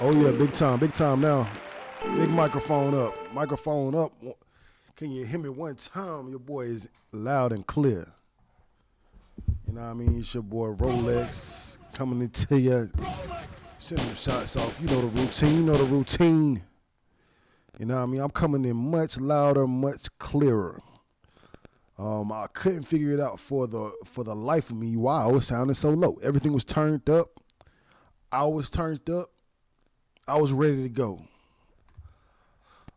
Oh yeah, big time now. Big microphone up. Can you hear me one time? Your boy is loud and clear. You know what I mean? It's your boy Rolex coming into you. Sending the shots off. You know the routine. You know what I mean? I'm coming in much louder, much clearer. I couldn't figure it out for the life of me why I was sounding so low. Everything was turned up. I was turned up. I was ready to go.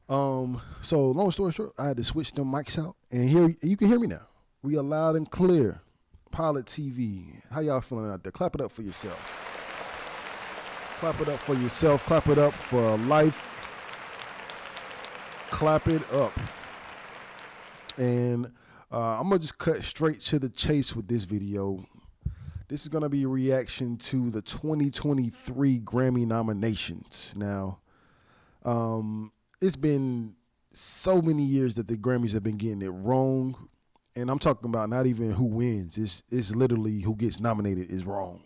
So long story short, I had to switch them mics out, and here you can hear me now. We are loud and clear. Pilot TV. How y'all feeling out there? Clap it up for yourself. Clap it up for yourself. Clap it up for life. Clap it up. And I'm gonna just cut straight to the chase with this video. This is gonna be a reaction to the 2023 Grammy nominations. Now, it's been so many years that the Grammys have been getting it wrong. And I'm talking about not even who wins. It's literally who gets nominated is wrong.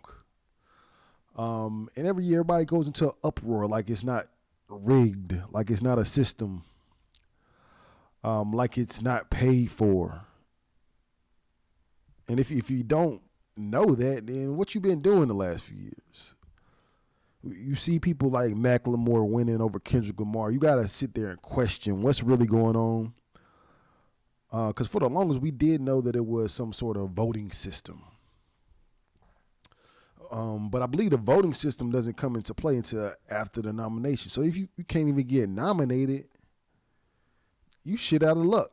And every year everybody goes into an uproar like it's not rigged, like it's not a system, like it's not paid for. And if you don't know that, then what you been doing the last few years? You see people like Macklemore winning over Kendrick Lamar. You got to sit there and question what's really going on. Because for the longest, we did know that it was some sort of voting system. But I believe the voting system doesn't come into play until after the nomination. So if you can't even get nominated, you shit out of luck.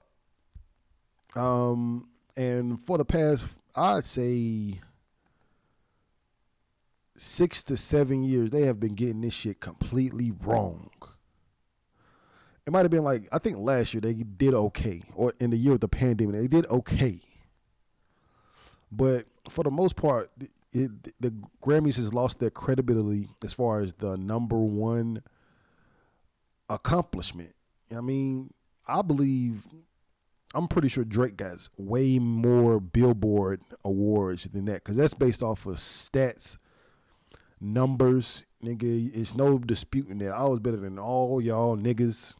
And for the past, I'd say 6 to 7 years, they have been getting this shit completely wrong. It might have been like, I think last year they did okay, or in the year of the pandemic, they did okay. But for the most part, the Grammys has lost their credibility as far as the number one accomplishment. I mean, I'm pretty sure Drake got way more Billboard awards than that, because that's based off of stats, numbers. Nigga, it's no disputing that I was better than all y'all niggas.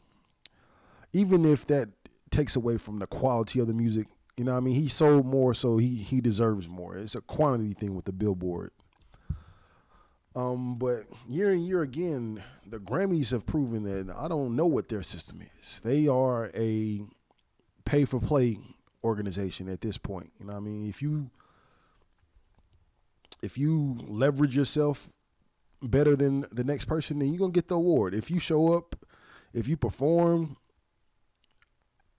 Even if that takes away from the quality of the music, you know what I mean? He sold more, so he deserves more. It's a quantity thing with the Billboard. But year and year again, the Grammys have proven that I don't know what their system is. They are a pay-for-play organization at this point. You know what I mean? If you leverage yourself better than the next person, then you're going to get the award. If you show up, if you perform,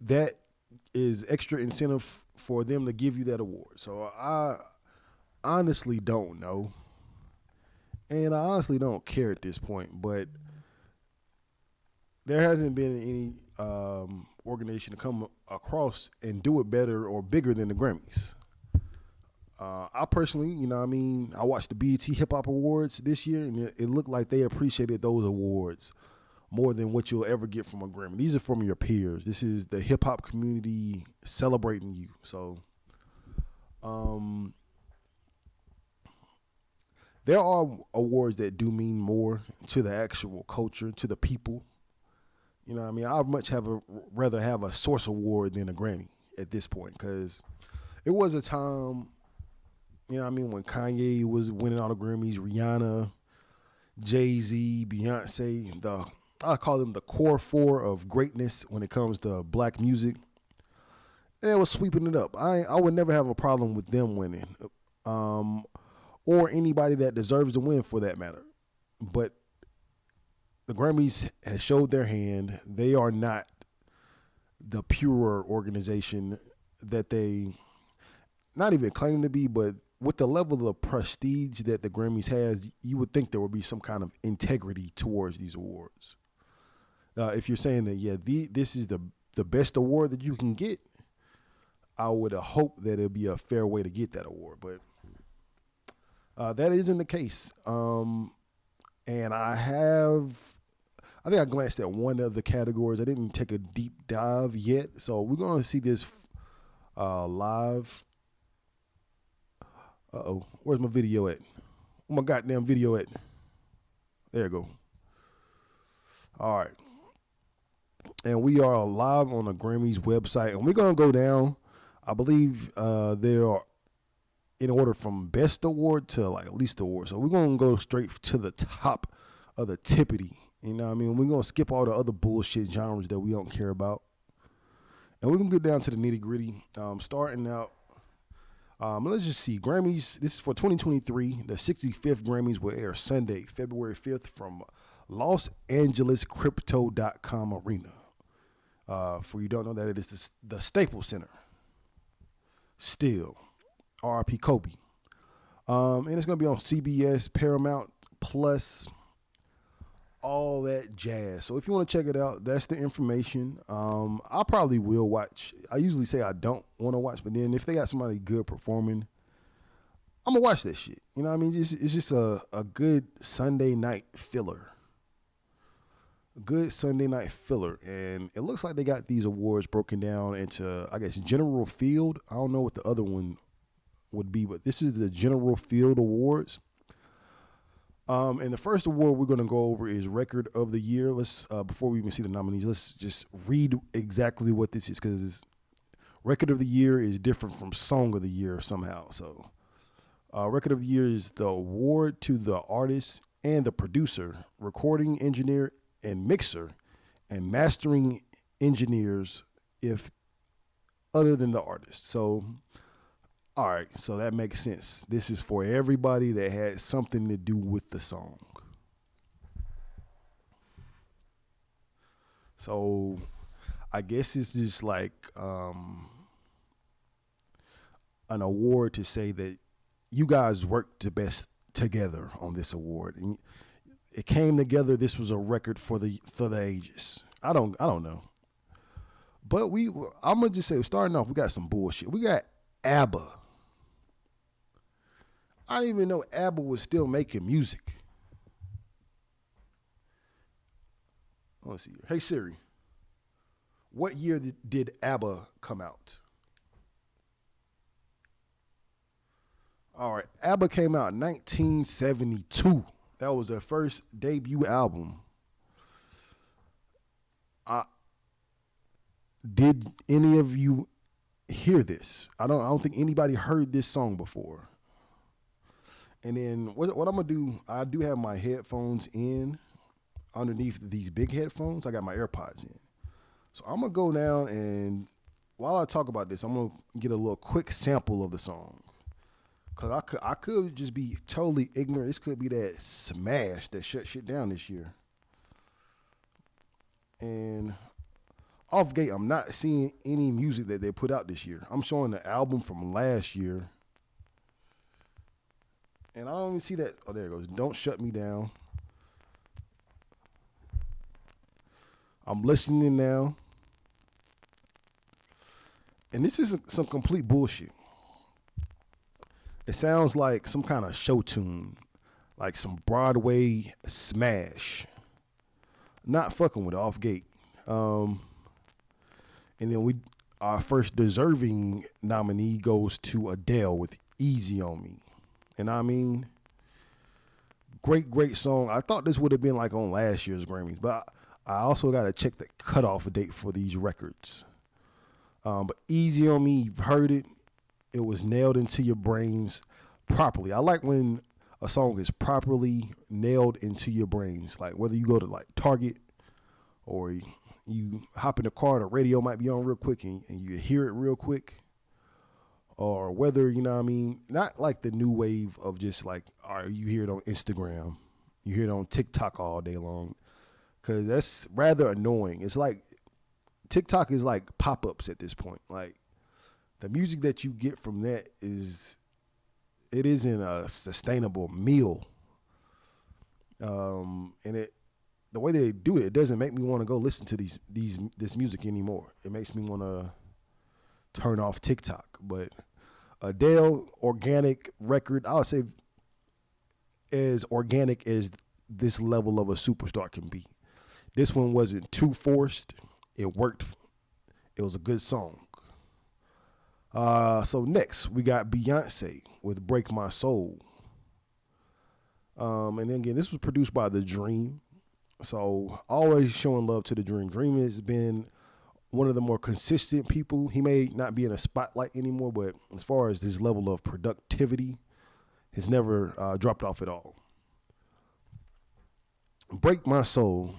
that is extra incentive for them to give you that award. So I honestly don't know. And I honestly don't care at this point. But there hasn't been any organization to come across and do it better or bigger than the Grammys. I personally, you know what I mean, I watched the BET Hip Hop Awards this year, and it looked like they appreciated those awards more than what you'll ever get from a Grammy. These are from your peers. This is the hip hop community celebrating you. So, there are awards that do mean more to the actual culture, to the people. You know what I mean? I'd much rather have a Source Award than a Grammy at this point, because it was a time, you know what I mean, when Kanye was winning all the Grammys, Rihanna, Jay-Z, Beyonce, I call them the core four of greatness when it comes to black music. And it was sweeping it up. I would never have a problem with them winning, or anybody that deserves to win for that matter. But the Grammys has showed their hand. They are not the pure organization that they not even claim to be, but with the level of prestige that the Grammys has, you would think there would be some kind of integrity towards these awards. If you're saying that, yeah, this is the best award that you can get, I would hope that it'll be a fair way to get that award. But that isn't the case. And I think I glanced at one of the categories. I didn't take a deep dive yet. So we're going to see this live. Uh-oh. Where's my video at? Where my goddamn video at? There you go. All right, and we are live on the Grammys website, and we're gonna go down. I believe there are in order from best award to like least award. So we're gonna go straight to the top of the tippity. You know what I mean? We're gonna skip all the other bullshit genres that we don't care about. And we're gonna get down to the nitty gritty. Starting out, let's just see. Grammys, this is for 2023. The 65th Grammys will air Sunday, February 5th from Los Angeles Crypto.com Arena. For you don't know that, it is the Staples Center. Still, RIP Kobe. And it's going to be on CBS, Paramount Plus, all that jazz. So if you want to check it out, that's the information. I probably will watch. I usually say I don't want to watch, but then if they got somebody good performing, I'm going to watch that shit. You know what I mean? It's just a good Sunday night filler. Good Sunday night filler. And it looks like they got these awards broken down into, I guess, general field. I don't know what the other one would be, but this is the General Field Awards. And the first award we're going to go over is Record of the Year. Let's before we even see the nominees, let's just read exactly what this is, because Record of the Year is different from Song of the Year somehow. So Record of the Year is the award to the artist and the producer, recording engineer and mixer, and mastering engineers if other than the artist. So all right, so that makes sense. This is for everybody that had something to do with the song. So I guess it's just like an award to say that you guys worked the best together on this award, and it came together. This was a record for the ages. I don't know, but I'm gonna just say, starting off, we got some bullshit. We got ABBA. I didn't even know ABBA was still making music. Let's see. Hey Siri, what year did ABBA come out? All right, ABBA came out in 1972. That was their first debut album. Did any of you hear this? I don't think anybody heard this song before. And then what I'm gonna do? I do have my headphones in underneath these big headphones. I got my AirPods in, so I'm gonna go down, and while I talk about this, I'm gonna get a little quick sample of the song, cause I could just be totally ignorant. This could be that smash that shut shit down this year. And off gate, I'm not seeing any music that they put out this year. I'm showing the album from last year. And I don't even see that. Oh, there it goes. Don't Shut Me Down. I'm listening now. And this is some complete bullshit. It sounds like some kind of show tune, like some Broadway smash. Not fucking with it off gate. And then our first deserving nominee goes to Adele with Easy on Me. And I mean, great song. I thought this would have been like on last year's Grammys, but I also got to check the cutoff date for these records. But Easy on Me, you've heard it. It was nailed into your brains properly. I like when a song is properly nailed into your brains. Like whether you go to like Target or you hop in the car, the radio might be on real quick and you hear it real quick. Or whether, you know what I mean, not like the new wave of just like, all right, you hear it on Instagram, you hear it on TikTok all day long, because that's rather annoying. It's like TikTok is like pop-ups at this point. Like the music that you get from that isn't a sustainable meal. And the way they do it, it doesn't make me want to go listen to this music anymore. It makes me want to turn off TikTok. But Adele, organic record, I would say as organic as this level of a superstar can be. This one wasn't too forced. It worked. It was a good song. So next, we got Beyonce with Break My Soul. And then again, this was produced by The Dream. So always showing love to the Dream. Dream has been one of the more consistent people. He may not be in a spotlight anymore, but as far as his level of productivity, has never dropped off at all. Break My Soul.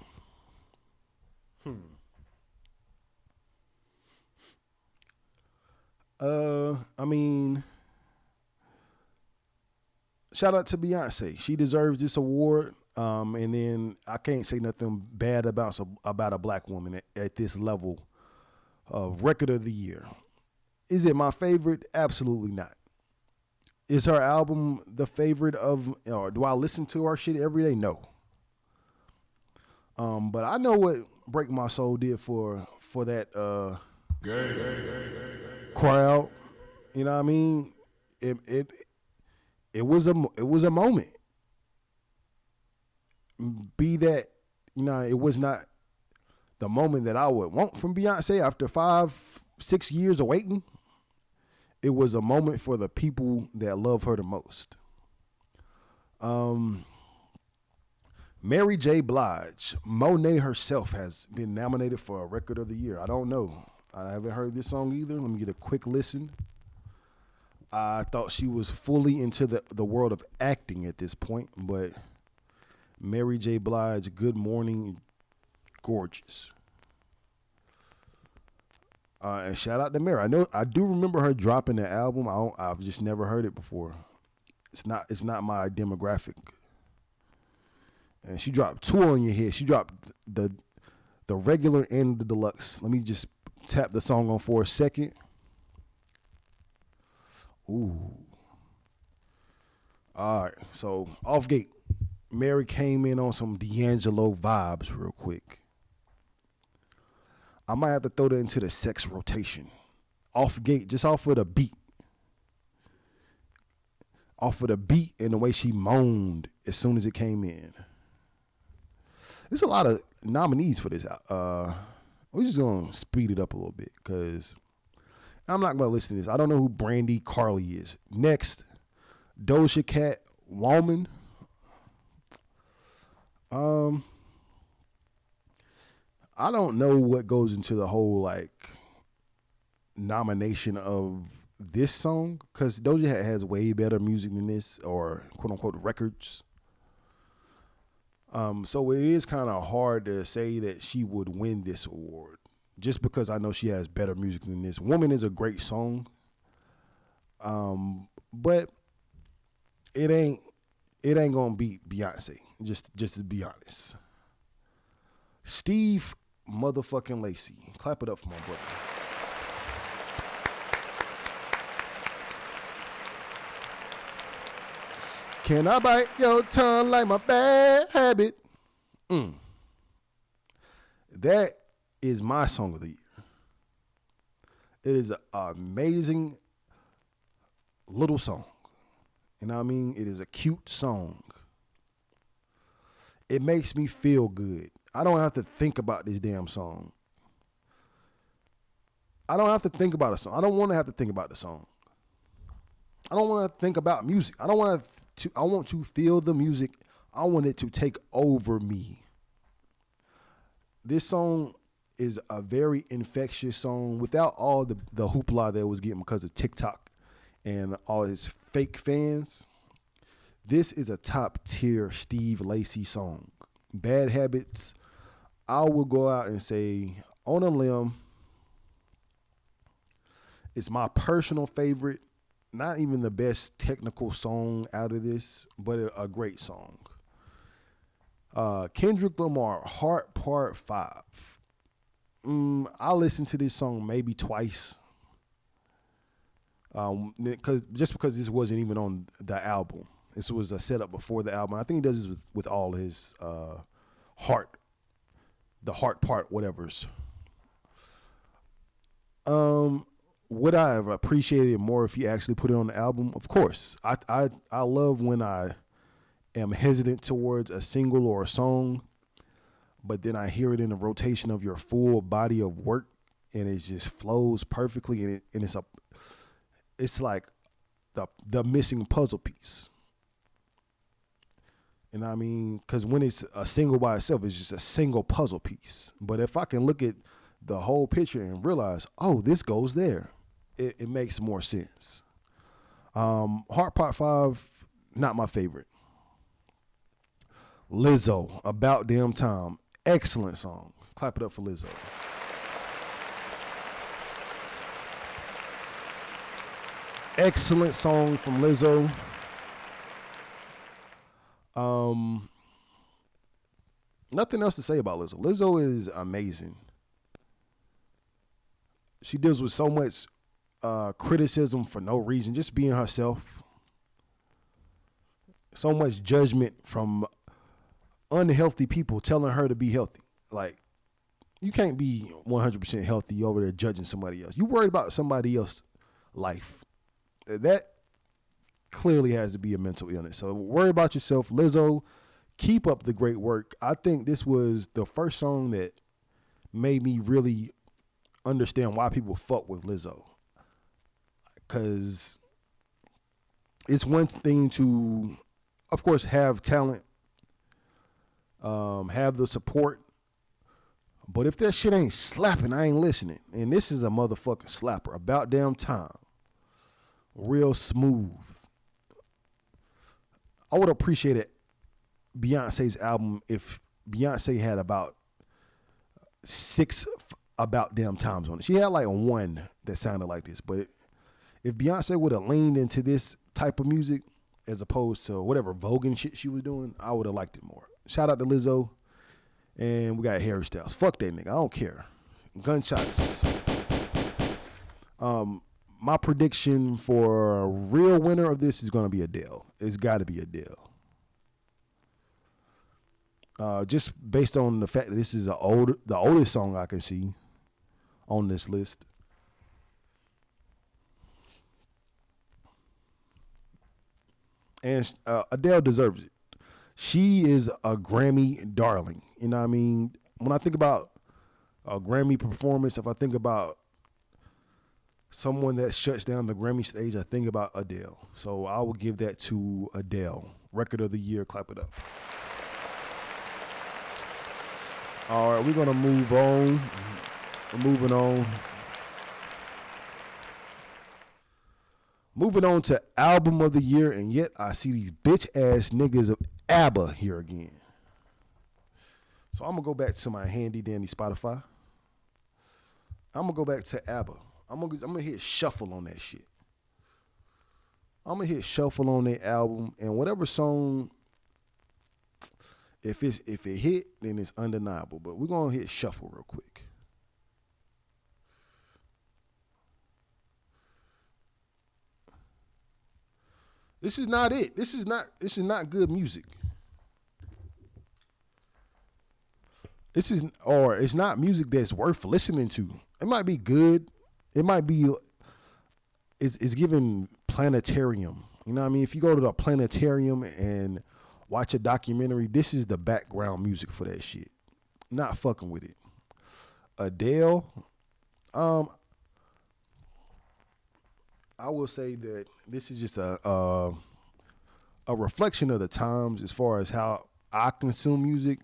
I mean, shout out to Beyonce. She deserves this award. And then I can't say nothing bad about a black woman at this level of record of the year. Is it my favorite? Absolutely not. Is her album the favorite of, or do I listen to her shit every day? No. But I know what Break My Soul did for that crowd. You know what I mean? It was a moment. Be that, it was not the moment that I would want from Beyonce after 5-6 years of waiting. It was a moment for the people that love her the most. Mary J. Blige, Monet herself, has been nominated for a record of the year. I don't know. I haven't heard this song either. Let me get a quick listen. I thought she was fully into the world of acting at this point, but Mary J. Blige, Good Morning, gorgeous. And shout out to Mary. I do remember her dropping the album. I've just never heard it before. It's not my demographic. And she dropped two on your head. She dropped the regular and the deluxe. Let me just tap the song on for a second. Ooh. All right. So off gate, Mary came in on some D'Angelo vibes real quick. I might have to throw that into the sex rotation. Off gate, just off of the beat. Off of the beat and the way she moaned as soon as it came in. There's a lot of nominees for this. We're just going to speed it up a little bit because I'm not going to listen to this. I don't know who Brandy Carly is. Next, Doja Cat, Woman. I don't know what goes into the whole nomination of this song because Doja Cat has way better music than this, or quote unquote records. So it is kind of hard to say that she would win this award just because I know she has better music than this. Woman is a great song. But it ain't gonna beat Beyonce. Just to be honest. Steve motherfucking Lacy. Clap it up for my brother. Can I bite your tongue like my bad habit? That is my song of the year. It is an amazing little song. You know what I mean? It is a cute song. It makes me feel good. I don't have to think about this damn song. I don't have to think about a song. I don't want to have to think about the song. I don't want to think about music. I want to feel the music. I want it to take over me. This song is a very infectious song without all the hoopla that it was getting because of TikTok and all his fake fans. This is a top tier Steve Lacy song. Bad Habits, I will go out and say on a limb, it's my personal favorite. Not even the best technical song out of this, but a great song. Kendrick Lamar, Heart Part 5. I listened to this song maybe twice. Because this wasn't even on the album. This was a setup before the album. I think he does this with all his the heart part, whatevers. Would I have appreciated it more if he actually put it on the album? Of course. I love when I am hesitant towards a single or a song, but then I hear it in the rotation of your full body of work, and it just flows perfectly, and it's like the missing puzzle piece. You know what I mean? Because when it's a single by itself, it's just a single puzzle piece. But if I can look at the whole picture and realize, oh, this goes there, it makes more sense. Heart Part 5, not my favorite. Lizzo, About Damn Time. Excellent song. Clap it up for Lizzo. Excellent song from Lizzo. Nothing else to say about Lizzo. Lizzo is amazing. She deals with so much criticism for no reason, just being herself. So much judgment from unhealthy people telling her to be healthy. Like, you can't be 100% healthy over there judging somebody else. You worried about somebody else's life. That clearly has to be a mental illness. So worry about yourself. Lizzo, keep up the great work. I think this was the first song that made me really understand why people fuck with Lizzo. Because it's one thing to, of course, have talent, have the support. But if that shit ain't slapping, I ain't listening. And this is a motherfucking slapper. About Damn Time. Real smooth. I would appreciate it, Beyonce's album, if Beyonce had about 6 About Damn Times on it. She had like one that sounded like this. But if Beyonce would have leaned into this type of music as opposed to whatever voguing shit she was doing, I would have liked it more. Shout out to Lizzo. And we got Harry Styles. Fuck that nigga. I don't care. Gunshots. My prediction for a real winner of this is going to be Adele. It's got to be Adele. Just based on the fact that this is the oldest song I can see on this list. And Adele deserves it. She is a Grammy darling. You know what I mean? When I think about a Grammy performance, if I think about someone that shuts down the Grammy stage, I think about Adele. So I will give that to Adele. Record of the year, clap it up. All right, we're going to move on. We're moving on. Moving on to album of the year, and yet I see these bitch ass niggas of ABBA here again. So I'm going to go back to my handy dandy Spotify. I'm going to go back to ABBA. I'm gonna hit shuffle on that shit. I'm gonna hit shuffle on that album, and whatever song, if it hit, then it's undeniable. But we're gonna hit shuffle real quick. This is not it. This is not good music. It's not music that's worth listening to. It might be good. It might be, it's given planetarium. You know what I mean? If you go to the planetarium and watch a documentary, this is the background music for that shit. Not fucking with it. Adele, I will say that this is just a reflection of the times as far as how I consume music.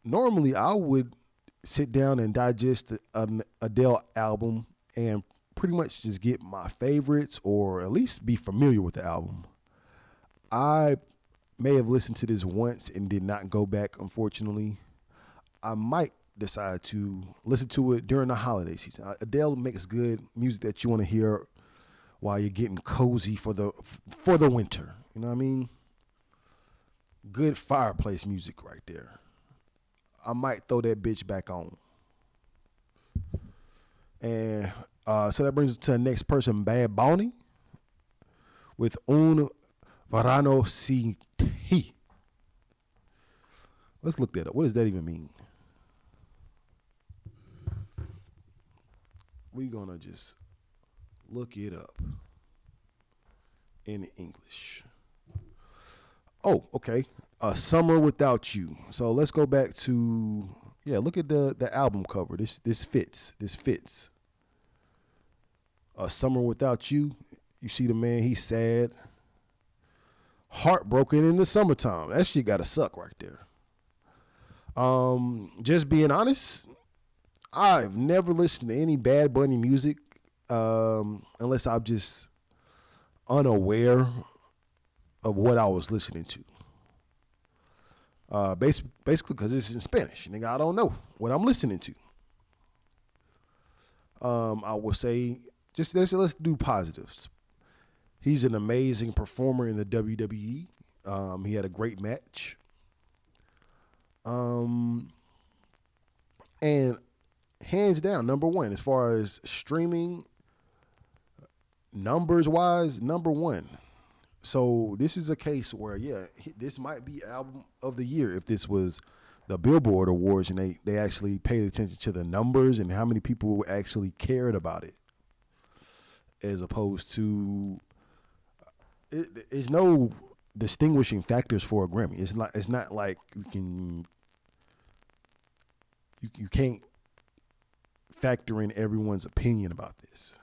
Normally, I would sit down and digest an Adele album and pretty much just get my favorites or at least be familiar with the album. I may have listened to this once and did not go back, unfortunately. I might decide to listen to it during the holiday season. Adele makes good music that you want to hear while you're getting cozy for the winter. You know what I mean? Good fireplace music right there. I might throw that bitch back on. And so that brings us to the next person, Bad Bunny, with Un Verano Sin Ti. Let's look that up. What does that even mean? We're going to just look it up in English. Oh, okay. A Summer Without You. So let's go back to, look at the album cover. This fits. This fits. A Summer Without You. You see the man, he's sad. Heartbroken in the Summertime. That shit gotta suck right there. Just being honest, I've never listened to any Bad Bunny music unless I'm just unaware of what I was listening to. Basically, because it's in Spanish, nigga. I don't know what I'm listening to. I will say, just let's do positives. He's an amazing performer in the WWE. He had a great match. And hands down, number one, as far as streaming numbers wise, number one. So this is a case where, yeah, this might be album of the year if this was the Billboard Awards and they actually paid attention to the numbers and how many people actually cared about it, as opposed to it's no distinguishing factors for a Grammy. It's not like you can't factor in everyone's opinion about this.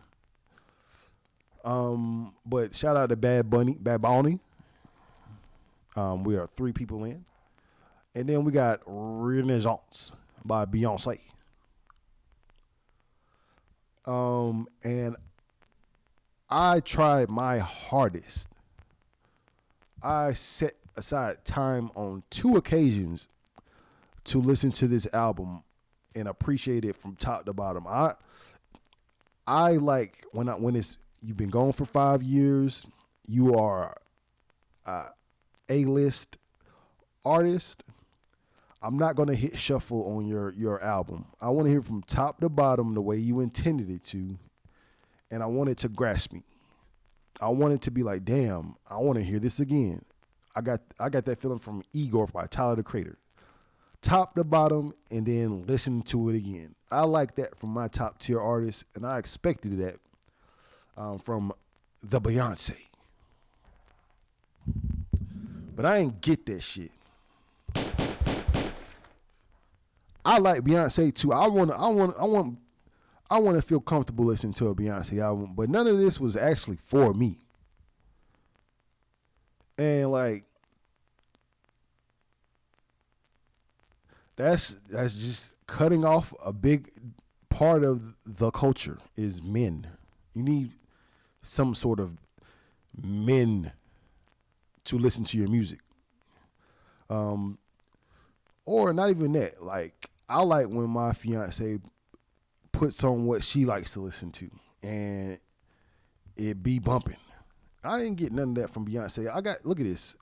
But shout out to Bad Bunny. We are 3 people in. And then we got Renaissance by Beyonce. And I tried my hardest. I set aside time on 2 occasions to listen to this album and appreciate it from top to bottom. I like when it's you've been gone for 5 years, you are A-list artist. I'm not gonna hit shuffle on your album. I want to hear from top to bottom the way you intended it to, and I want it to grasp me. I want it to be like, damn, I want to hear this again. I got that feeling from Igor by Tyler the Creator. Top to bottom, and then listen to it again. I like that from my top tier artists, and I expected that from the Beyonce. But I ain't get that shit. I like Beyonce too. I want to feel comfortable listening to a Beyonce album, but none of this was actually for me. And like that's just cutting off a big part of the culture is men. You need some sort of men to listen to your music. Or not even that. Like, I like when my fiance puts on what she likes to listen to and it be bumping. I didn't get none of that from Beyonce. Look at this.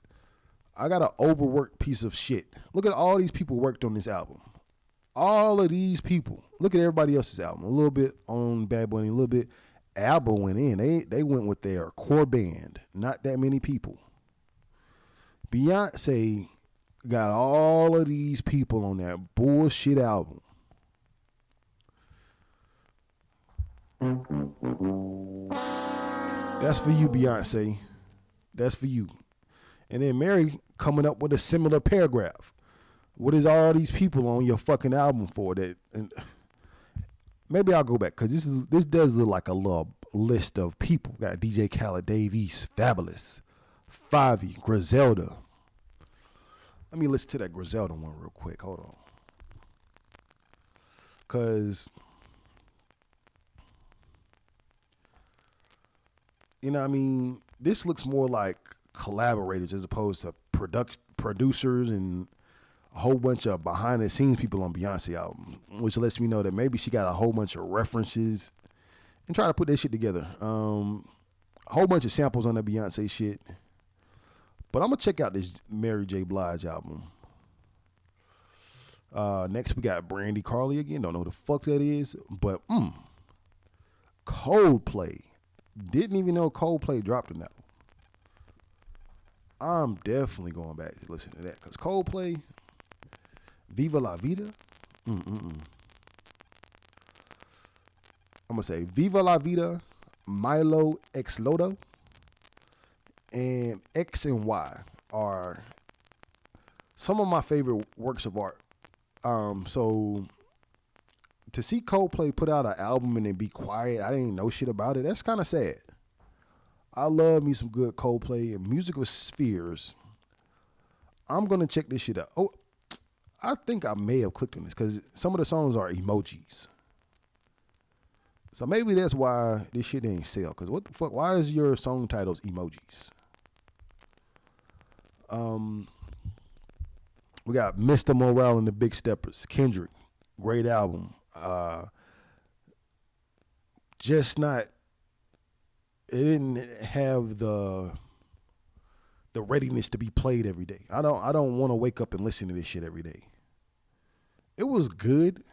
I got an overworked piece of shit. Look at all these people worked on this album. All of these people. Look at everybody else's album. A little bit on Bad Bunny, a little bit. ABBA went in. They went with their core band. Not that many people. Beyonce got all of these people on that bullshit album. That's for you, Beyonce. That's for you. And then Mary coming up with a similar paragraph. What is all these people on your fucking album for? That? And maybe I'll go back because this does look like a little list of people. Got DJ Khaled, Dave East, Fabulous, Favi, Griselda. Let me listen to that Griselda one real quick. Hold on. Because, you know what I mean? This looks more like collaborators as opposed to producers and a whole bunch of behind the scenes people on Beyonce album, which lets me know that maybe she got a whole bunch of references and try to put that shit together. A whole bunch of samples on that Beyonce shit. But I'm going to check out this Mary J. Blige album. Next, we got Brandy Carly again. Don't know who the fuck that is. But, Coldplay. Didn't even know Coldplay dropped an album. I'm definitely going back to listen to that. Because Coldplay, Viva La Vida. I'm going to say Viva La Vida, Milo X Lodo, and X and Y are some of my favorite works of art. So to see Coldplay put out an album and then be quiet, I didn't know shit about it. That's kind of sad. I love me some good Coldplay and Musical Spheres. I'm gonna check this shit out. Oh, I think I may have clicked on this because some of the songs are emojis. So maybe that's why this shit didn't sell. Because what the fuck? Why is your song titles emojis? We got Mr. Morale and the Big Steppers. Kendrick, great album. Just not. It didn't have the readiness to be played every day. I don't want to wake up and listen to this shit every day. It was good.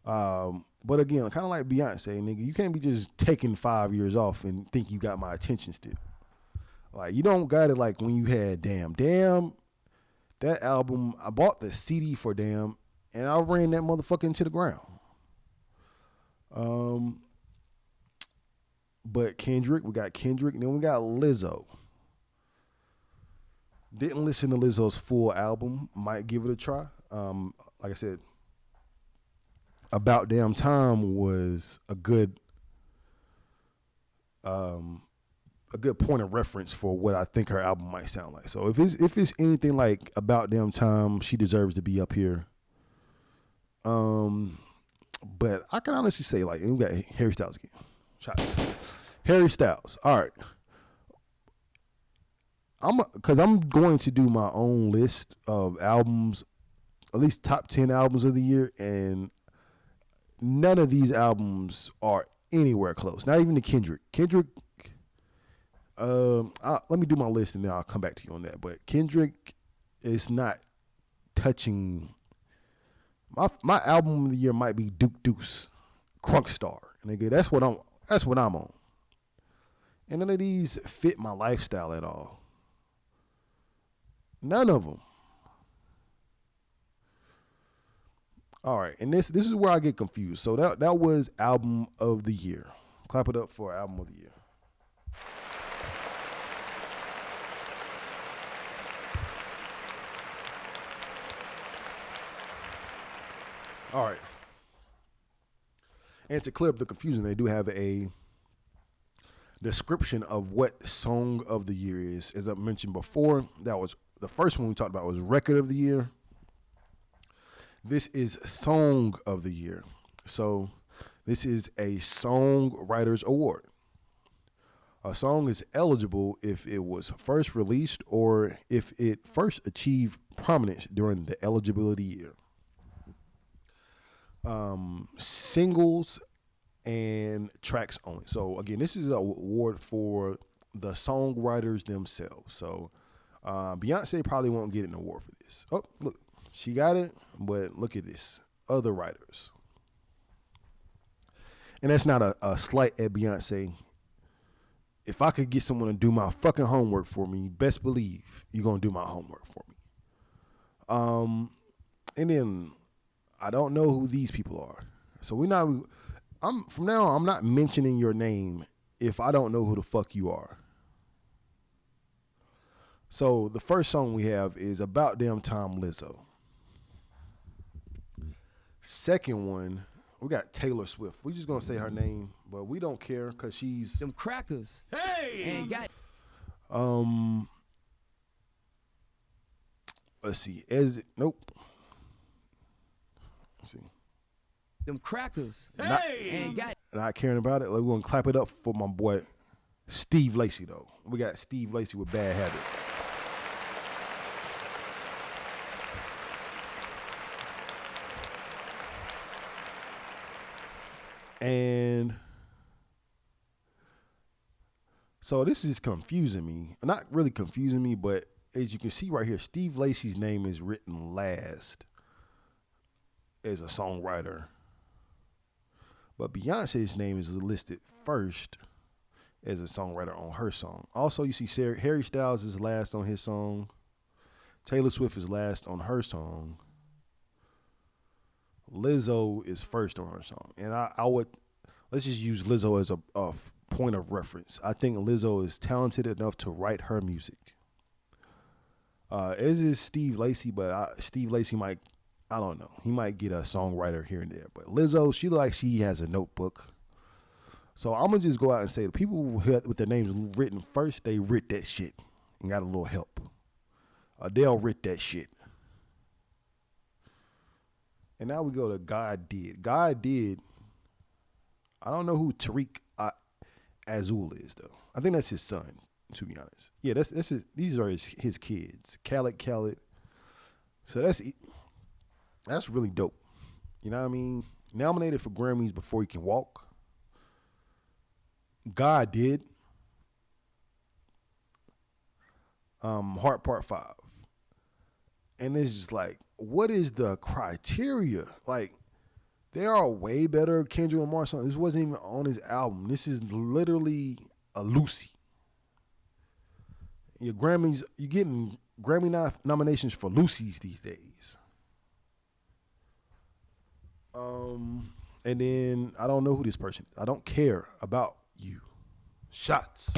But again, kind of like Beyonce, nigga, you can't be just taking 5 years off and think you got my attention still. Like, you don't got it like when you had Damn. Damn, that album, I bought the CD for Damn, and I ran that motherfucker into the ground. But Kendrick, we got Kendrick, and then we got Lizzo. Didn't listen to Lizzo's full album. Might give it a try. Like I said, About Damn Time was a good point of reference for what I think her album might sound like. So if it's anything like About Damn Time, she deserves to be up here. But I can honestly say, like, we got Harry Styles again. Shots. Harry Styles. All right. Because I'm going to do my own list of albums, at least top 10 albums of the year, and none of these albums are anywhere close. Not even the Kendrick. Let me do my list and then I'll come back to you on that. But Kendrick is not touching. My album of the year might be Duke Deuce, Crunk Star, nigga. That's what I'm on. And none of these fit my lifestyle at all. None of them. All right, and this is where I get confused. So that was album of the year. Clap it up for album of the year. All right. And to clear up the confusion, they do have a description of what song of the year is. As I mentioned before, that was the first one we talked about was record of the year. This is song of the year. So this is a songwriters award. A song is eligible if it was first released or if it first achieved prominence during the eligibility year. Singles and tracks only. So again, this is an award for the songwriters themselves. So Beyonce probably won't get an award for this. Oh, look, she got it, but look at this. Other writers. And that's not a slight at Beyonce. If I could get someone to do my fucking homework for me, best believe you're going to do my homework for me. And then I don't know who these people are. So from now on, I'm not mentioning your name if I don't know who the fuck you are. So the first song we have is About Damn Time, Lizzo. Second one, we got Taylor Swift. We just gonna say her name, but we don't care because she's them crackers. Hey, ain't got. Let's see. Nope. Let's see. Them crackers. Hey, ain't got. Not caring about it. Like, we're gonna clap it up for my boy Steve Lacy though. We got Steve Lacy with Bad Habit. And so this is confusing me. Not really confusing me, but as you can see right here, Steve Lacy's name is written last as a songwriter. But Beyonce's name is listed first as a songwriter on her song. Also, you see Harry Styles is last on his song. Taylor Swift is last on her song. Lizzo is first on her song. And let's just use Lizzo as a point of reference. I think Lizzo is talented enough to write her music. As is Steve Lacy, but Steve Lacy might, I don't know. He might get a songwriter here and there. But Lizzo, she has a notebook. So I'm gonna just go out and say the people with their names written first, they writ that shit and got a little help. Adele writ that shit. And now we go to God Did. God Did. I don't know who Tariq Azul is though. I think that's his son. To be honest, yeah, that's his. These are his kids. Khaled. So that's really dope. You know what I mean? Nominated for Grammys before he can walk. God Did. Heart Part 5. And it's just like, what is the criteria? Like, there are way better Kendrick Lamar songs. This wasn't even on his album. This is literally a Lucy. Your Grammys, you're getting Grammy nominations for Lucy's these days. And then I don't know who this person is. I don't care about you. Shots.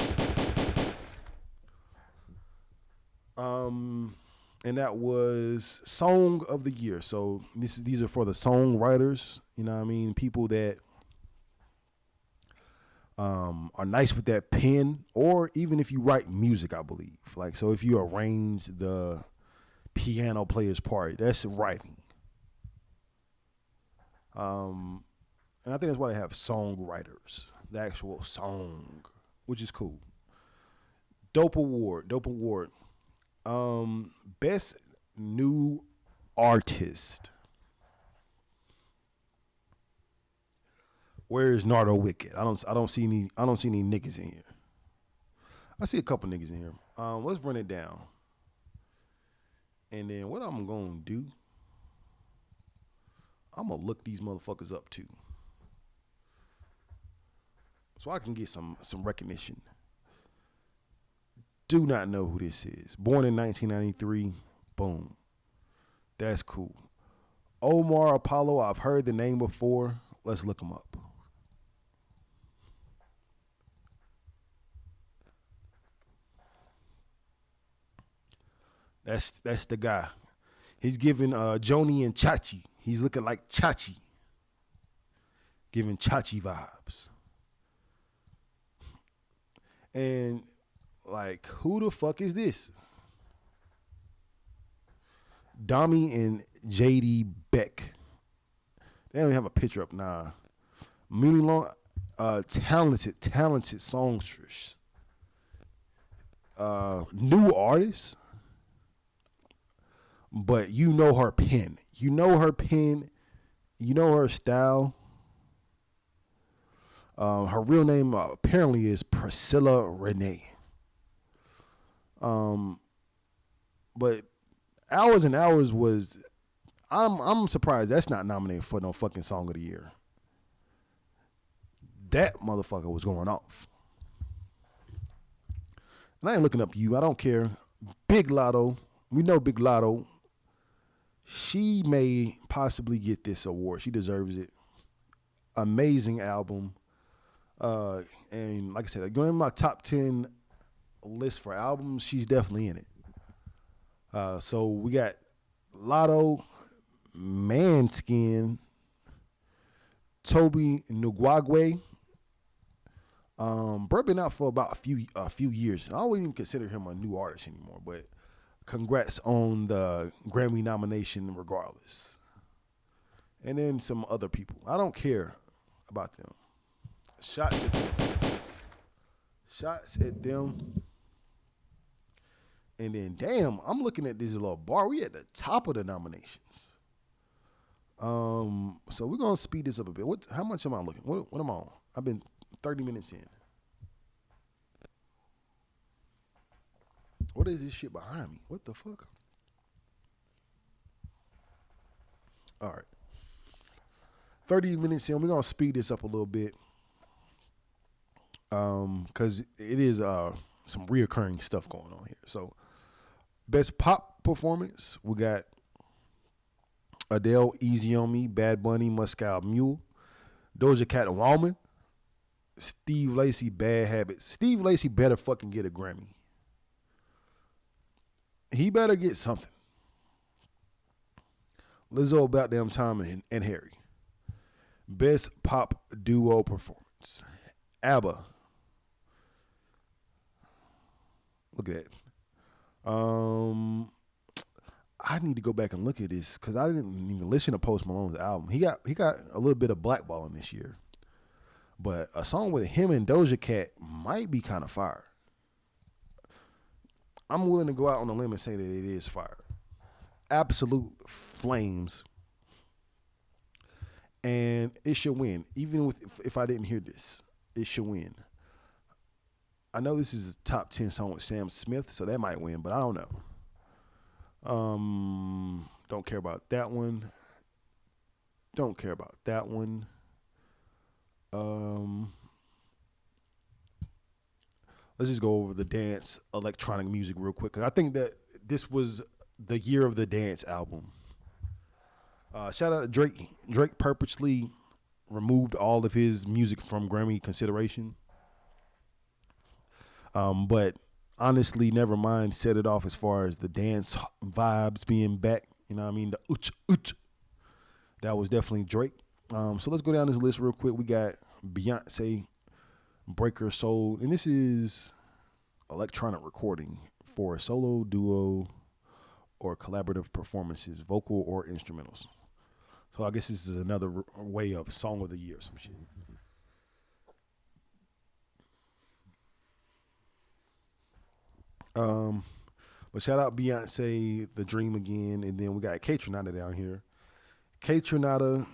And that was Song of the Year. So these are for the songwriters. You know what I mean? People that are nice with that pen, or even if you write music, I believe. Like, so if you arrange the piano player's part, that's writing. And I think that's why they have songwriters, the actual song, which is cool. Dope award. Best new artist. Where is Nardo Wicked? I don't see any niggas in here. I see a couple niggas in here. Let's run it down. And then what I'm gonna do, I'm gonna look these motherfuckers up too. So I can get some recognition. Do not know who this is. Born in 1993. Boom. That's cool. Omar Apollo, I've heard the name before. Let's look him up. That's the guy. He's giving Joni and Chachi. He's looking like Chachi. Giving Chachi vibes. And like, who the fuck is this? Dami and JD Beck. They don't even have a picture up. Nah. Mooney Long, talented songstress. New artist. But you know her pen. You know her pen. You know her style. Her real name apparently is Priscilla Renee. But Hours and Hours was. I'm surprised that's not nominated for no fucking Song of the Year. That motherfucker was going off. And I ain't looking up you. I don't care. Big Lotto. We know Big Lotto. She may possibly get this award. She deserves it. Amazing album. And like I said, going in my top 10 list for albums, she's definitely in it. So we got Lotto, Manskin, Toby Nguagwe. Bro been out for about a few years. I don't even consider him a new artist anymore, but congrats on the Grammy nomination regardless. And then some other people. I don't care about them. Shots at them. And then, damn, I'm looking at this little bar. We at the top of the nominations. So we're gonna speed this up a bit. How much am I looking? What am I on? I've been 30 minutes in. What is this shit behind me? What the fuck? All right. 30 minutes in. We're gonna speed this up a little bit. Cause it is some reoccurring stuff going on here. So best pop performance, we got Adele, Easy on Me, Bad Bunny, Moscow Mule, Doja Cat and Woman, Steve Lacy, Bad Habits. Steve Lacy better fucking get a Grammy. He better get something. Lizzo, About Damn Time, and Harry. Best pop duo performance. ABBA. Look at that. I need to go back and look at this because I didn't even listen to Post Malone's album. He got a little bit of blackballing this year, but a song with him and Doja Cat might be kind of fire. I'm willing to go out on a limb and say that it is fire. Absolute flames, and it should win. Even with if I didn't hear this, it should win. I know this is a top 10 song with Sam Smith, so that might win, but I don't know. Don't care about that one. Don't care about that one. Let's just go over the dance electronic music real quick. 'Cause I think that this was the year of the dance album. Shout out to Drake. Drake purposely removed all of his music from Grammy consideration. But honestly, never mind. Set it off as far as the dance vibes being back. You know what I mean? The uch uch. That was definitely Drake. So let's go down this list real quick. We got Beyonce, Breaker Soul, and this is electronic recording for a solo, duo, or collaborative performances, vocal or instrumentals. So I guess this is another way of song of the year, some shit. But shout out Beyonce, The Dream Again, and then we got K Tronada down here. K Tronada,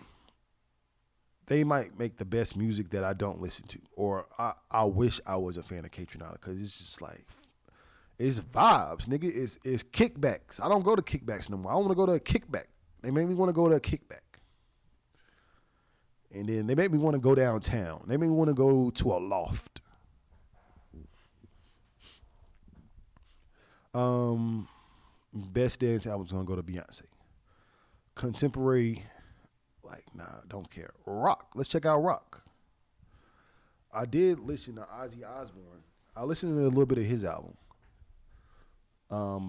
they might make the best music that I don't listen to, or I wish I was a fan of K Tronada because it's just like it's vibes, nigga. It's kickbacks. I don't go to kickbacks no more. I want to go to a kickback. They make me want to go to a kickback, and then they make me want to go downtown. They make me want to go to a loft. Best dance album's gonna go to Beyonce. Contemporary, like, nah, don't care. Rock. Let's check out rock. I did listen to Ozzy Osbourne. I listened to a little bit of his album.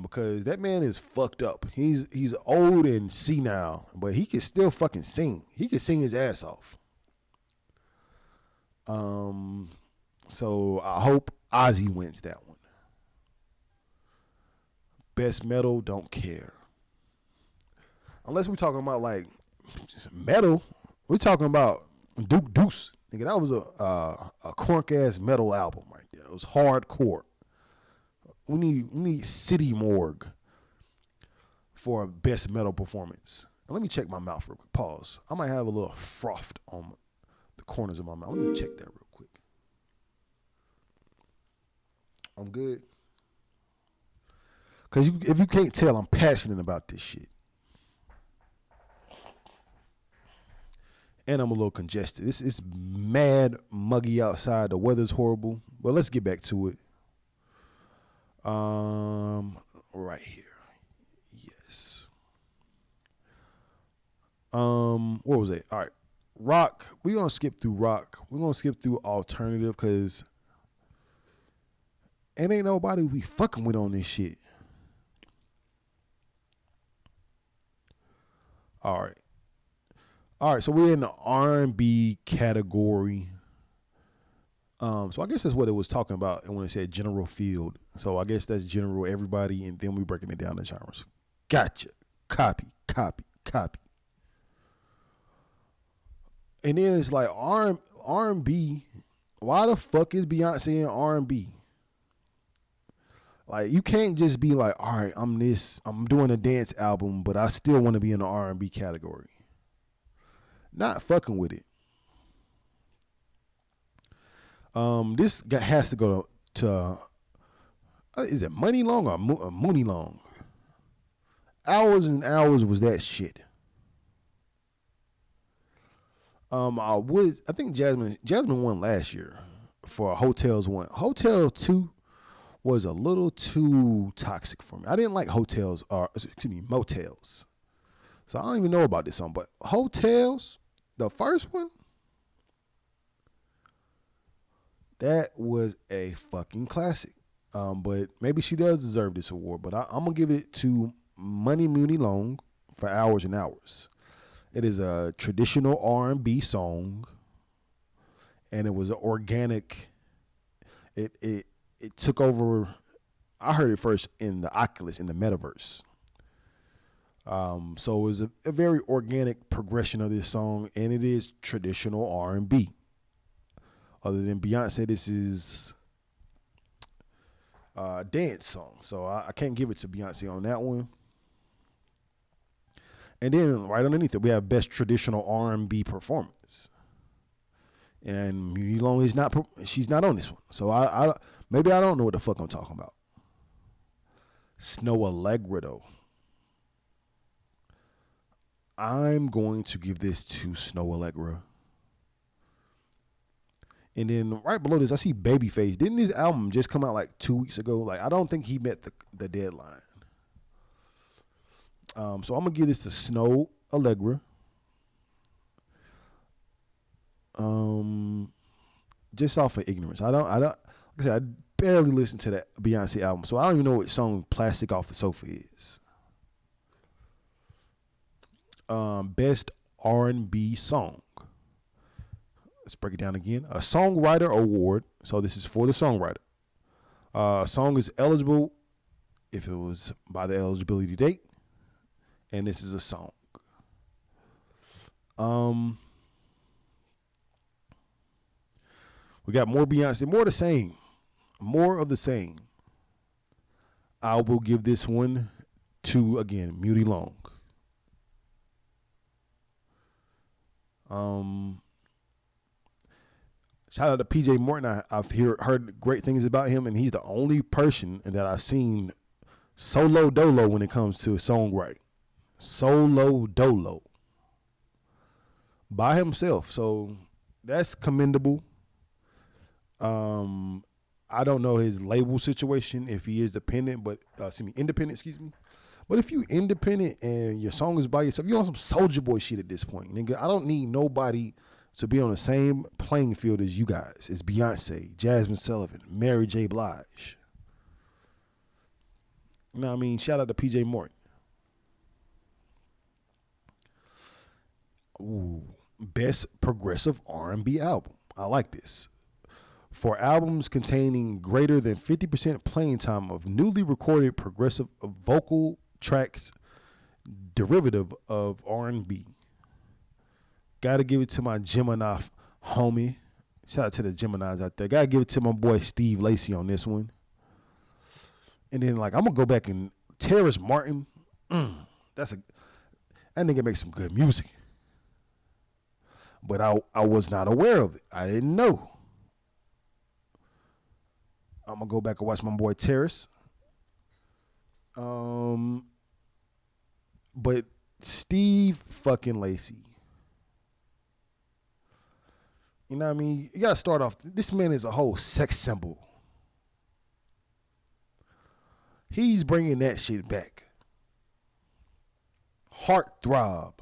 Because that man is fucked up. He's old and senile, but he can still fucking sing. He can sing his ass off. So I hope Ozzy wins that one. Best metal, don't care. Unless we're talking about like metal, we're talking about Duke Deuce. Nigga, that was a crunk ass metal album right there. It was hardcore. We need City Morgue for a best metal performance. Now, let me check my mouth real quick. Pause. I might have a little froth on the corners of my mouth. Let me check that real quick. I'm good. Because if you can't tell, I'm passionate about this shit. And I'm a little congested. It's mad muggy outside. The weather's horrible. But let's get back to it. Right here. Yes. What was it? All right. Rock. We're going to skip through rock. We're going to skip through alternative because it ain't nobody we fucking with on this shit. All right, so we're in the R&B category. So I guess that's what it was talking about when it said general field. So I guess that's general everybody, and then we breaking it down to genres. Gotcha. Copy. And then it's like R&B. Why the fuck is Beyonce in R&B? Like, you can't just be like, all right, I'm doing a dance album, but I still want to be in the R&B category. Not fucking with it. This guy has to go to is it Money Long or Mooney Long? Hours and Hours was that shit. I think Jasmine won last year for Hotels 1. Hotel 2 was a little too toxic for me. I didn't like motels. So I don't even know about this song, but Hotels, the first one, that was a fucking classic. But maybe she does deserve this award, but I'm going to give it to Money Mooney Long for Hours and Hours. It is a traditional R&B song, and it was organic. It took over. I heard it first in the Oculus in the metaverse. So it was a very organic progression of this song, and it is traditional R&B. Other than Beyonce, this is a dance song, so I can't give it to Beyonce on that one. And then right underneath it, we have best traditional R&B performance, and Muti Long is not. She's not on this one, so I maybe I don't know what the fuck I'm talking about. Snow Allegra though. I'm going to give this to Snow Allegra. And then right below this, I see Babyface. Didn't this album just come out like 2 weeks ago? Like, I don't think he met the deadline. So I'm gonna give this to Snow Allegra. Just off of ignorance. Like I said, I barely listened to that Beyonce album, so I don't even know what song Plastic Off the Sofa is. Best R&B song. Let's break it down again. A songwriter award. So this is for the songwriter. A song is eligible if it was by the eligibility date, and this is a song. We got more Beyonce, more the same, more of the same. I will give this one to again Muti Long. Shout out to PJ Morton. I've heard great things about him, and he's the only person that I've seen solo dolo when it comes to songwriting. Solo dolo. By himself. So that's commendable. I don't know his label situation if he is independent, excuse me. But if you independent and your song is by yourself, you on some Soulja Boy shit at this point, nigga. I don't need nobody to be on the same playing field as you guys. It's Beyonce, Jasmine Sullivan, Mary J. Blige. You know what I mean? Shout out to PJ Morton. Ooh, best progressive R&B album. I like this. For albums containing greater than 50% playing time of newly recorded progressive vocal tracks derivative of R&B. Gotta give it to my Gemini homie. Shout out to the Geminis out there. Gotta give it to my boy Steve Lacy on this one. And then I'm gonna go back and Terrace Martin. That nigga makes some good music. But I was not aware of it. I didn't know. I'm gonna go back and watch my boy Terrace. But Steve fucking Lacy. You know what I mean? You gotta start off. This man is a whole sex symbol. He's bringing that shit back. Heartthrob.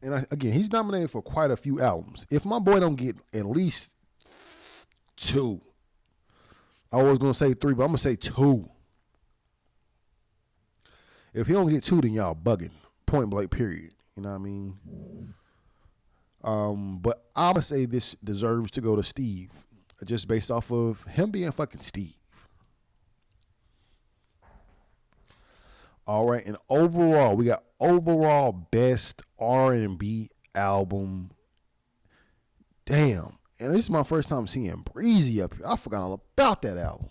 And again, he's nominated for quite a few albums. If my boy don't get at least 2, I was gonna say 3, but I'm gonna say 2. If he don't get 2, then y'all bugging. Point blank. Period. You know what I mean? But I'm gonna say this deserves to go to Steve, just based off of him being fucking Steve. All right, and overall, we got overall best R&B album. Damn, and this is my first time seeing Breezy up here. I forgot all about that album.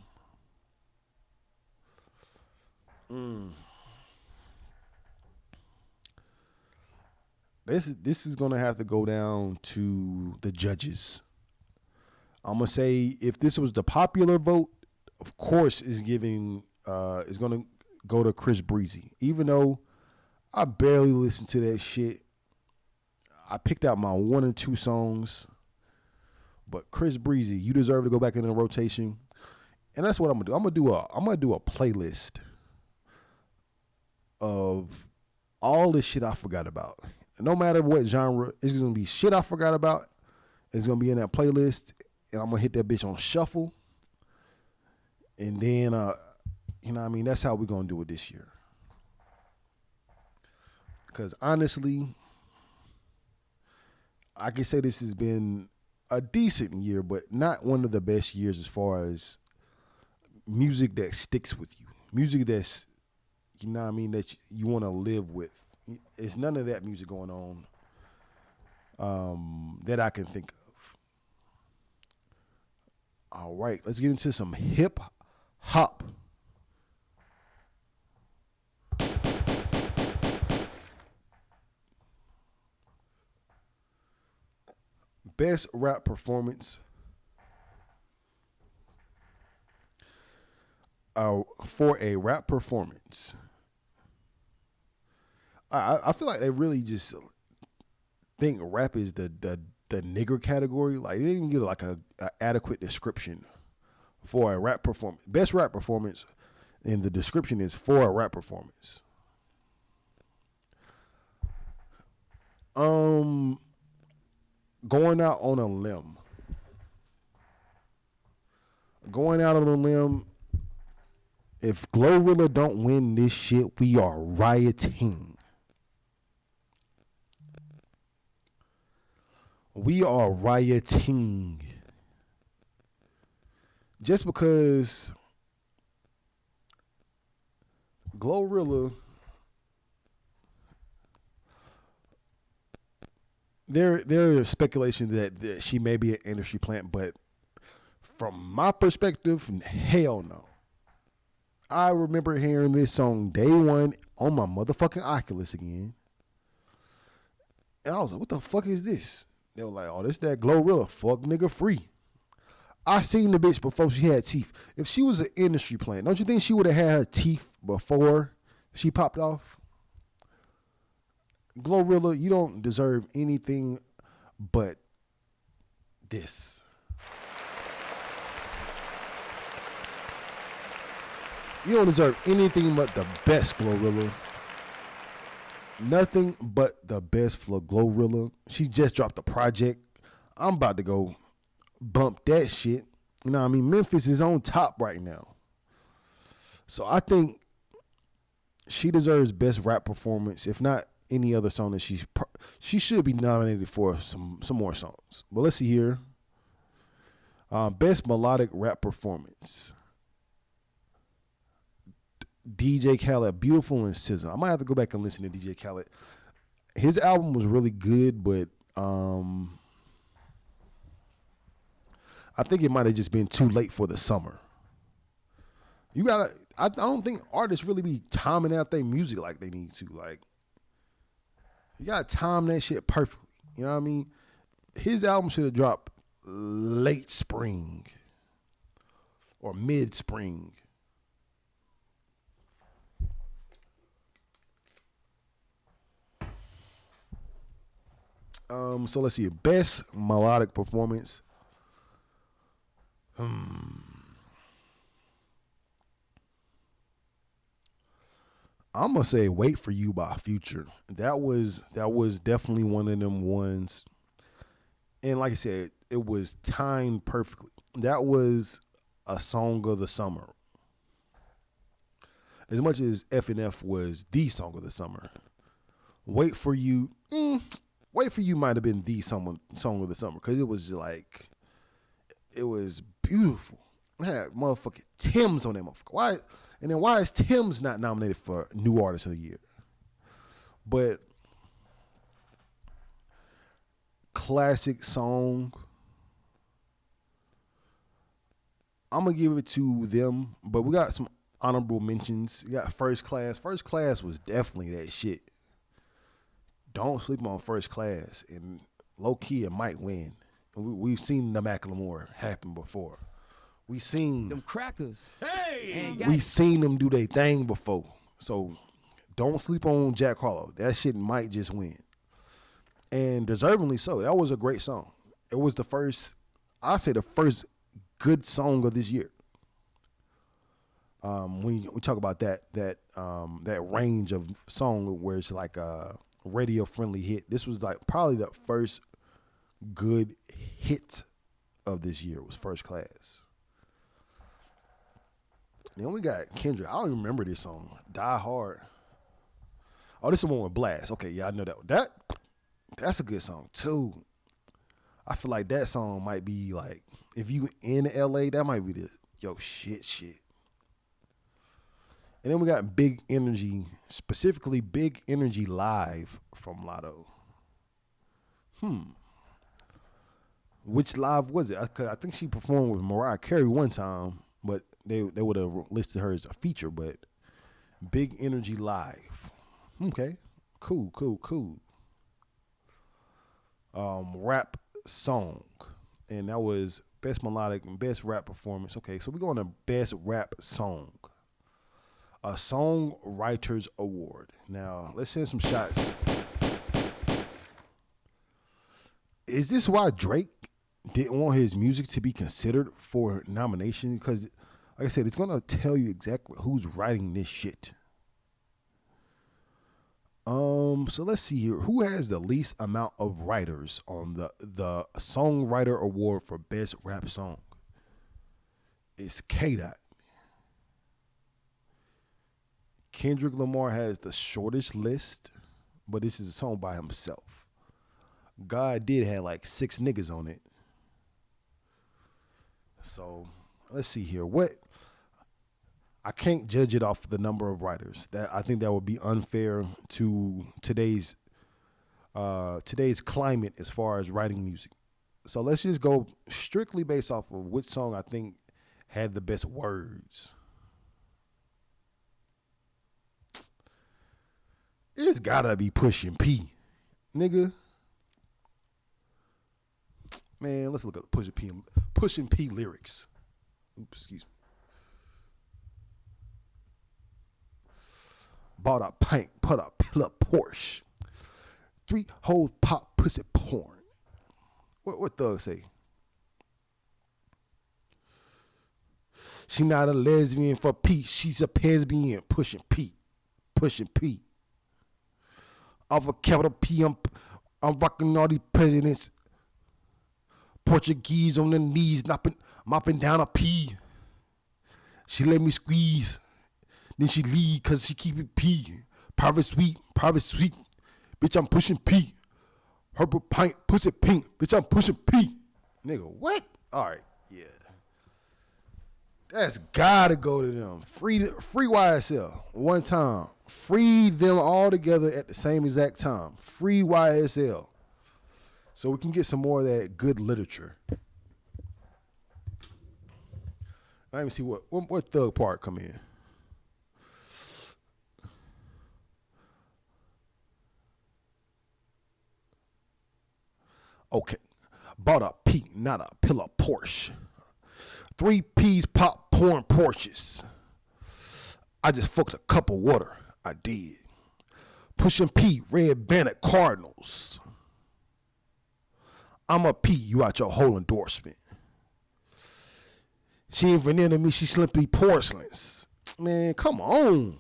This is gonna have to go down to the judges. I'm gonna say if this was the popular vote, of course, is gonna go to Chris Breezy. Even though I barely listened to that shit, I picked out my 1 and 2 songs. But Chris Breezy, you deserve to go back in the rotation, and that's what I'm gonna do. I'm gonna do a playlist of all the shit I forgot about. No matter what genre, it's gonna be shit I forgot about. It's gonna be in that playlist, and I'm gonna hit that bitch on shuffle. And then, you know what I mean? That's how we're gonna do it this year. Because honestly, I can say this has been a decent year, but not one of the best years as far as music that sticks with you. Music that's, you know what I mean, that you want to live with. It's none of that music going on that I can think of. All right, let's get into some hip hop. Best rap performance for a rap performance. I feel like they really just think rap is the nigger category. Like they didn't get like a adequate description for a rap performance. Best rap performance, and the description is for a rap performance. Um, going out on a limb. Going out on a limb. If Glorilla don't win this shit, we are rioting. We are rioting. Just because Glorilla, there is speculation that she may be an industry plant, but from my perspective, hell no. I remember hearing this song day one on my motherfucking Oculus again. And I was like, what the fuck is this? They were like, oh, this that Glorilla, fuck nigga free. I seen the bitch before she had teeth. If she was an industry plant, don't you think she would have had her teeth before she popped off? Glorilla, you don't deserve anything but this. You don't deserve anything but the best, Glorilla. Nothing but the best for Glorilla. She just dropped a project. I'm about to go bump that shit. You know what I mean? Memphis is on top right now. So I think she deserves best rap performance, if not any other song that she should be nominated for some more songs. But let's see here. Best melodic rap performance. DJ Khaled, Beautiful and SZA. I might have to go back and listen to DJ Khaled. His album was really good, but I think it might have just been too late for the summer. You gotta. I don't think artists really be timing out their music like they need to. Like, you gotta time that shit perfectly. You know what I mean? His album should have dropped late spring or mid spring. So let's see. Best melodic performance. I'm gonna say "Wait for You" by Future. That was definitely one of them ones. And like I said, it was timed perfectly. That was a song of the summer. As much as F&F was the song of the summer, "Wait for You." "Wait for You" might have been the song of the summer because it was like, it was beautiful. It had motherfucking Tim's on that motherfucker. Why? And then why is Tim's not nominated for New Artist of the Year? But classic song. I'm gonna give it to them, but we got some honorable mentions. We got First Class. First Class was definitely that shit. Don't sleep on First Class, and low key it might win. We've seen the Macklemore happen before. We seen Them crackers. we seen them do their thing before. So don't sleep on Jack Harlow. That shit might just win, and deservingly so. That was a great song. It was the first, I say, the first good song of this year. When we talk about that range of song where it's like a radio friendly hit, this was like probably the first good hit of this year. Was First Class. Then we got Kendrick. I don't even remember this song. Die Hard. Oh, this is the one with Blast. Okay, yeah, I know that's a good song too. I feel like that song might be like if you in LA, that might be the yo shit. And then we got Big Energy, specifically Big Energy Live from Lotto. Which live was it? I think she performed with Mariah Carey one time, but they would have listed her as a feature. But Big Energy Live. Okay, cool. Rap song, and that was best melodic and best rap performance. Okay, so we're going to best rap song, a songwriters award. Now let's send some shots. Is this why Drake didn't want his music to be considered for nomination? Because, like I said, it's going to tell you exactly who's writing this shit. So let's see here. Who has the least amount of writers on the Songwriter Award for Best Rap Song? It's K. Dot. Kendrick Lamar has the shortest list, but this is a song by himself. God did have like 6 niggas on it. So let's see here. I can't judge it off the number of writers. That I think that would be unfair to today's climate as far as writing music. So let's just go strictly based off of which song I think had the best words. It's gotta be Pushin' P, nigga. Man, let's look up Pushin' P lyrics. Oops, excuse me. Bought a pint, put a pill up Porsche. 3 hoes pop pussy porn. What Thug say? She not a lesbian for peace. She's a lesbian. Pushing P. Off a capital P, I'm rocking all these presidents. Portuguese on the knees, mopping down a P. She let me squeeze. Then she leave cause she keep it P. Private suite. Bitch, I'm pushing P. Purple pint, pussy pink. Bitch, I'm pushing P. Nigga, what? All right, yeah. That's gotta go to them. Free YSL one time. Free them all together at the same exact time. Free YSL. So we can get some more of that good literature. Let me see what Thug part come in. Okay. Bought a P, not a pill of Porsche. 3 P's pop porn Porsches. I just fucked a cup of water. I did. Pushing P, red bandit Cardinals. I'm a P, you out your whole endorsement. She ain't vanilla me, she simply porcelains. Man, come on.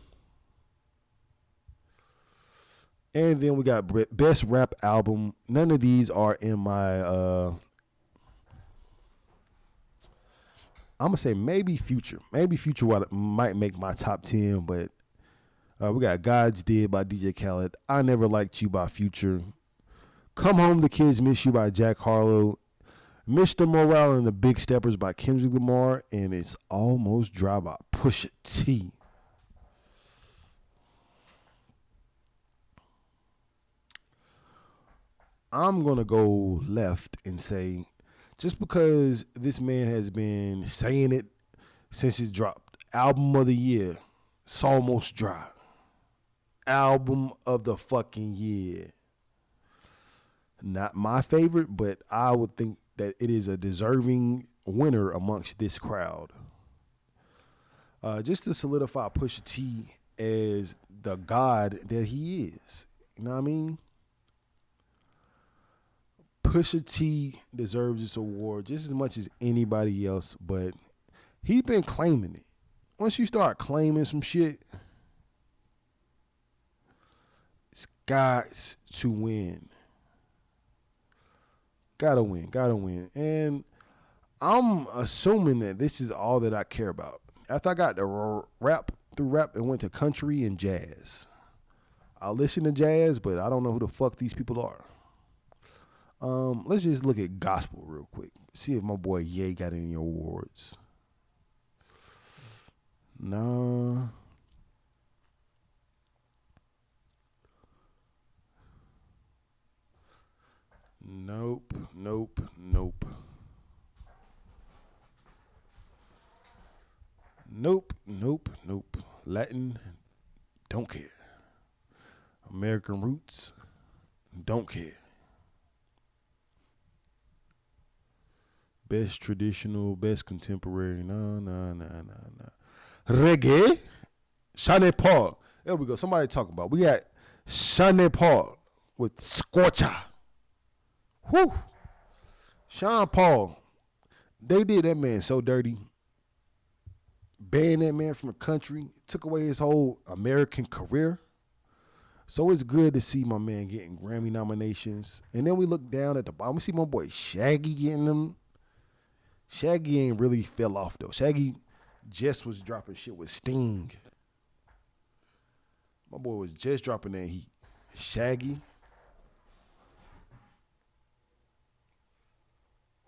And then we got best rap album. None of these are in my I'm gonna say maybe Future. Maybe Future might make my top 10, but we got God's Dead by DJ Khaled. I Never Liked You by Future. Come Home, The Kids Miss You by Jack Harlow. Mr. Morale and the Big Steppers by Kendrick Lamar. And It's Almost Dry by Pusha T. I'm going to go left and say, just because this man has been saying it since it dropped, album of the year, It's Almost Dry. Album of the fucking year. Not my favorite, but I would think that it is a deserving winner amongst this crowd. Just to solidify Pusha T as the god that he is. You know what I mean? Pusha T deserves this award just as much as anybody else, but he's been claiming it. Once you start claiming some shit, it's got to win. Gotta win. And I'm assuming that this is all that I care about. After I got the rap and went to country and jazz, I listen to jazz, but I don't know who the fuck these people are. Let's just look at gospel real quick. See if my boy Ye got any awards. Nah. Nope. Nope. Nope. Nope. Nope. Nope. Latin, don't care. American roots, don't care. Best traditional, best contemporary, no. Reggae, Shane Paul. There we go. Somebody talking about. We got Shane Paul with Scorcher. Whew. Sean Paul. They did that man so dirty. Banned that man from the country. Took away his whole American career. So it's good to see my man getting Grammy nominations. And then we look down at the bottom. We see my boy Shaggy getting them. Shaggy ain't really fell off though. Shaggy just was dropping shit with Sting. My boy was just dropping that heat. Shaggy.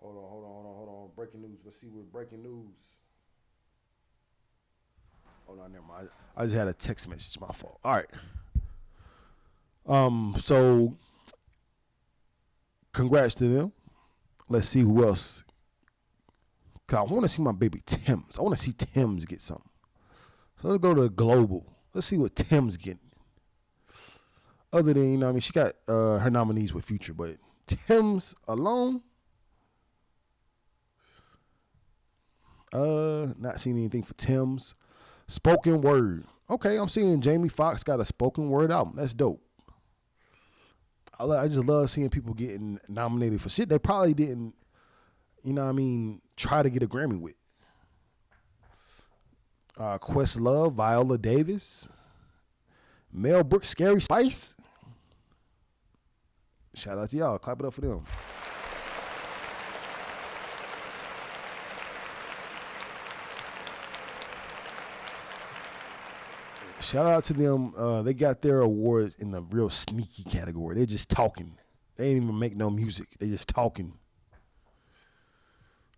Hold on. Breaking news. Let's see what breaking news. Oh no, never mind. I just had a text message. My fault. All right. So congrats to them. Let's see who else. Cause I want to see my baby Tim's. I want to see Tim's get something. So let's go to the global. Let's see what Tim's getting. Other than, she got her nominees with Future, but Tim's alone, not seeing anything for Tim's. Spoken word. Okay, I'm seeing Jamie Foxx got a spoken word album. That's dope. I just love seeing people getting nominated for shit they probably didn't, try to get a Grammy with. Questlove, Viola Davis, Mel Brooks, Scary Spice. Shout out to y'all. Clap it up for them. Shout out to them. They got their awards in the real sneaky category. They're just talking. They ain't even make no music. They just talking.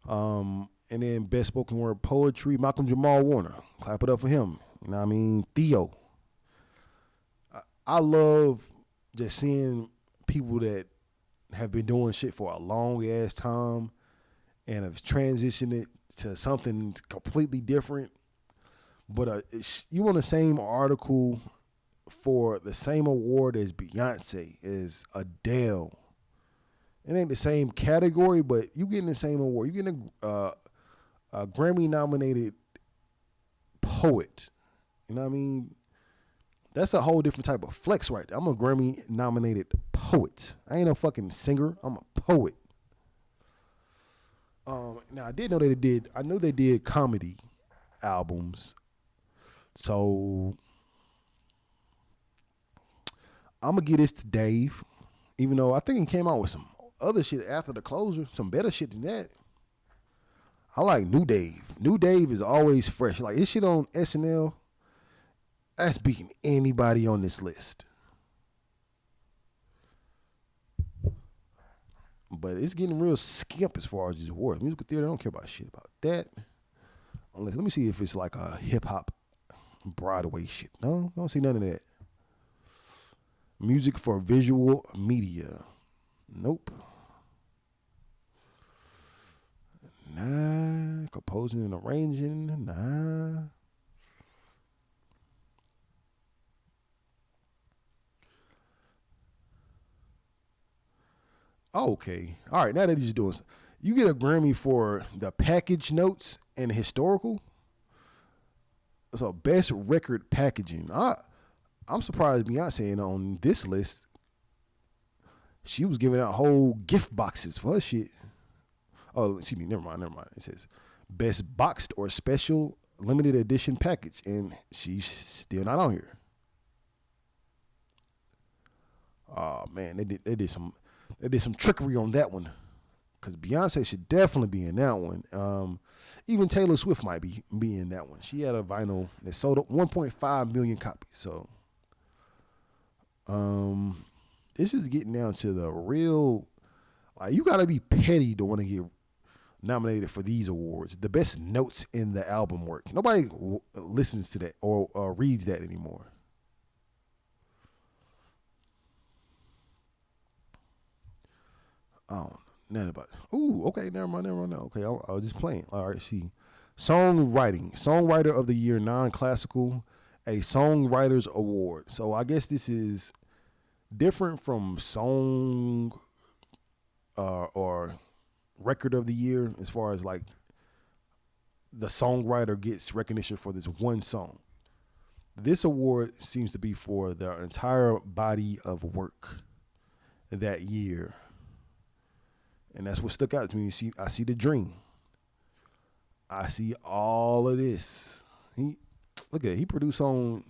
And then best spoken word poetry, Malcolm Jamal Warner. Clap it up for him. Theo. I love just seeing people that have been doing shit for a long ass time and have transitioned it to something completely different. But you on the same article for the same award as Beyonce, as Adele. It ain't the same category, but you getting the same award. You getting a Grammy-nominated poet. You know what I mean? That's a whole different type of flex right there. I'm a Grammy-nominated poet. I ain't no fucking singer. I'm a poet. Now, I did know they did. I know they did comedy albums. So I'm gonna give this to Dave, even though I think he came out with some other shit after the closer, some better shit than that. I like New Dave. New Dave is always fresh. Like his shit on SNL, that's beating anybody on this list. But it's getting real skimp as far as these awards. Musical theater, I don't care about shit about that. Unless, let me see if it's like a hip hop Broadway shit. No, I don't see none of that. Music for visual media. Nope. Nah. Composing and arranging. Nah. Okay. All right. Now that he's doing, you get a Grammy for the package notes and historical. So best record packaging. I'm surprised Beyonce ain't on this list. She was giving out whole gift boxes for her shit. Oh, excuse me. Never mind. It says best boxed or special limited edition package, and she's still not on here. Oh man, they did some trickery on that one. Because Beyonce should definitely be in that one. Even Taylor Swift might be in that one. She had a vinyl that sold 1.5 million copies. So Um, this is getting down to the real. Like, you gotta be petty to want to get nominated for these awards. The best notes in the album work. Nobody listens to that or reads that anymore. Oh, nothing about it. Ooh, okay, never mind, never mind. No. Okay, I was just playing. All right, see. Songwriter of the year, non-classical, a songwriters award. So I guess this is different from song or record of the year, as far as like the songwriter gets recognition for this one song. This award seems to be for their entire body of work that year, and that's what stuck out to me. I see the dream. I see all of this. Look at it. He produced on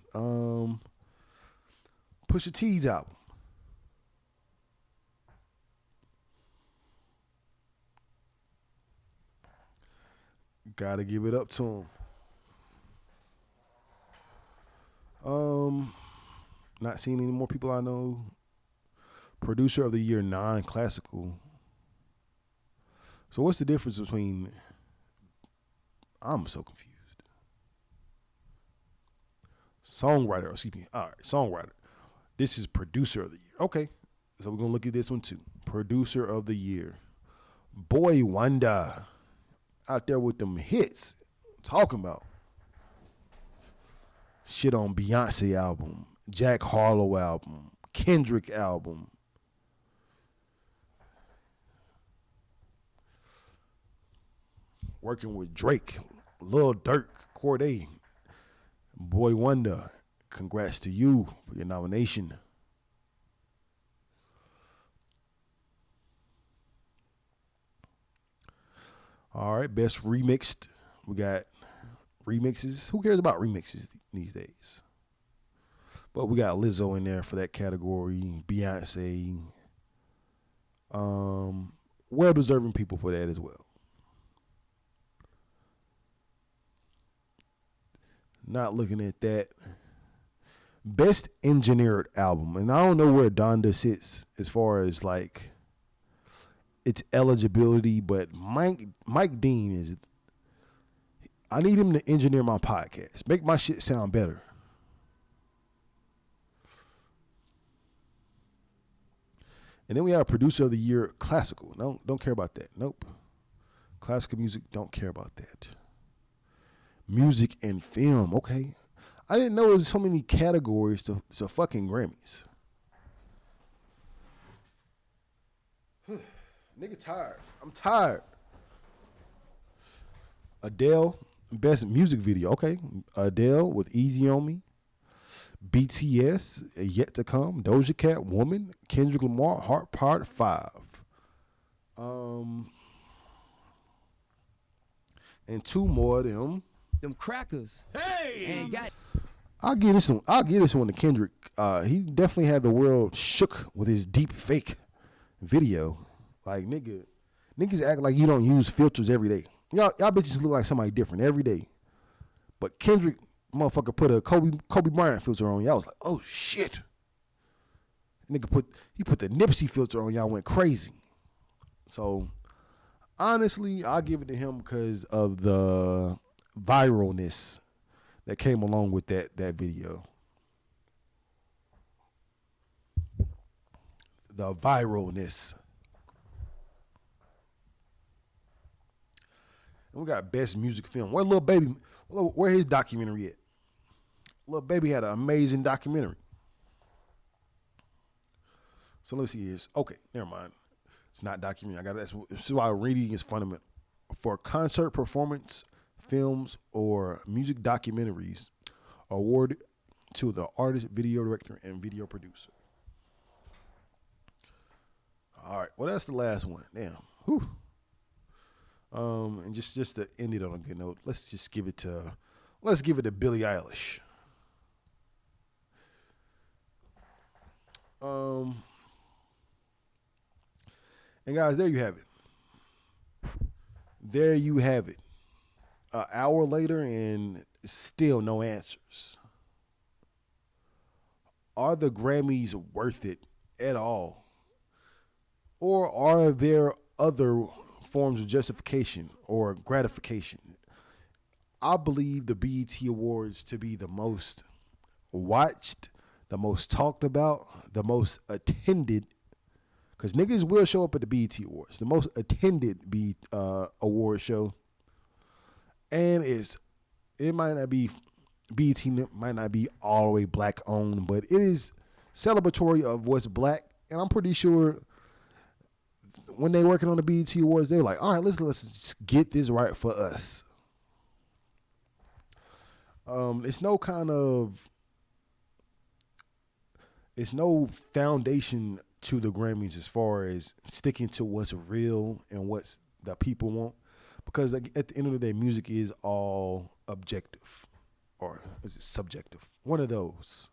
Pusha T's album. Gotta give it up to him. Not seeing any more people I know. Producer of the year, non-classical. So what's the difference between? I'm so confused. Songwriter, excuse me. All right, songwriter. This is producer of the year. Okay, so we're gonna look at this one too. Producer of the year, Boy Wonder, out there with them hits. Talking about shit on Beyonce album, Jack Harlow album, Kendrick album. Working with Drake, Lil Durk, Corday, Boy Wonder. Congrats to you for your nomination. All right, best remixed. We got remixes. Who cares about remixes these days? But we got Lizzo in there for that category. Beyonce. Well deserving people for that as well. Not looking at that. Best engineered album. And I don't know where Donda sits as far as like its eligibility, but Mike Dean is. I need him to engineer my podcast. Make my shit sound better. And then we have producer of the year, classical. No, don't care about that. Nope. Classical music, don't care about that. Music and film, okay. I didn't know there's so many categories to fucking Grammys. Nigga tired. I'm tired. Adele, best music video. Okay. Adele with Easy on Me. BTS, Yet to Come. Doja Cat, Woman. Kendrick Lamar, Heart Part 5. And two more of them. Them crackers. Hey! And got I'll give this one. I'll give this one to Kendrick. He definitely had the world shook with his deep fake video. Like niggas act like you don't use filters every day. Y'all bitches look like somebody different every day. But Kendrick, motherfucker, put a Kobe Bryant filter on. Y'all was like, oh shit. Nigga put the Nipsey filter on. Y'all went crazy. So honestly, I'll give it to him because of the viralness that came along with that video. The viralness. And we got best music film. Where his documentary at? Lil Baby had an amazing documentary. So let's see this. Okay, never mind. It's not documentary. This is why reading is fundamental. For concert performance, films, or music documentaries, awarded to the artist, video director, and video producer. All right. Well, that's the last one. Damn. Whew. And just to end it on a good note, let's give it to Billie Eilish. And guys, there you have it. There you have it. An hour later and still no answers. are the Grammys worth it at all? Or are there other forms of justification or gratification? I believe the BET Awards to be the most watched, the most talked about, the most attended, because niggas will show up at the BET Awards, the most attended award show. And it might not be, BET might not be all the way black owned, but it is celebratory of what's black. And I'm pretty sure when they working on the BET Awards, they're like, all right, let's just get this right for us. It's no foundation to the Grammys as far as sticking to what's real and what's the people want, because at the end of the day, music is all objective, or is it subjective? One of those.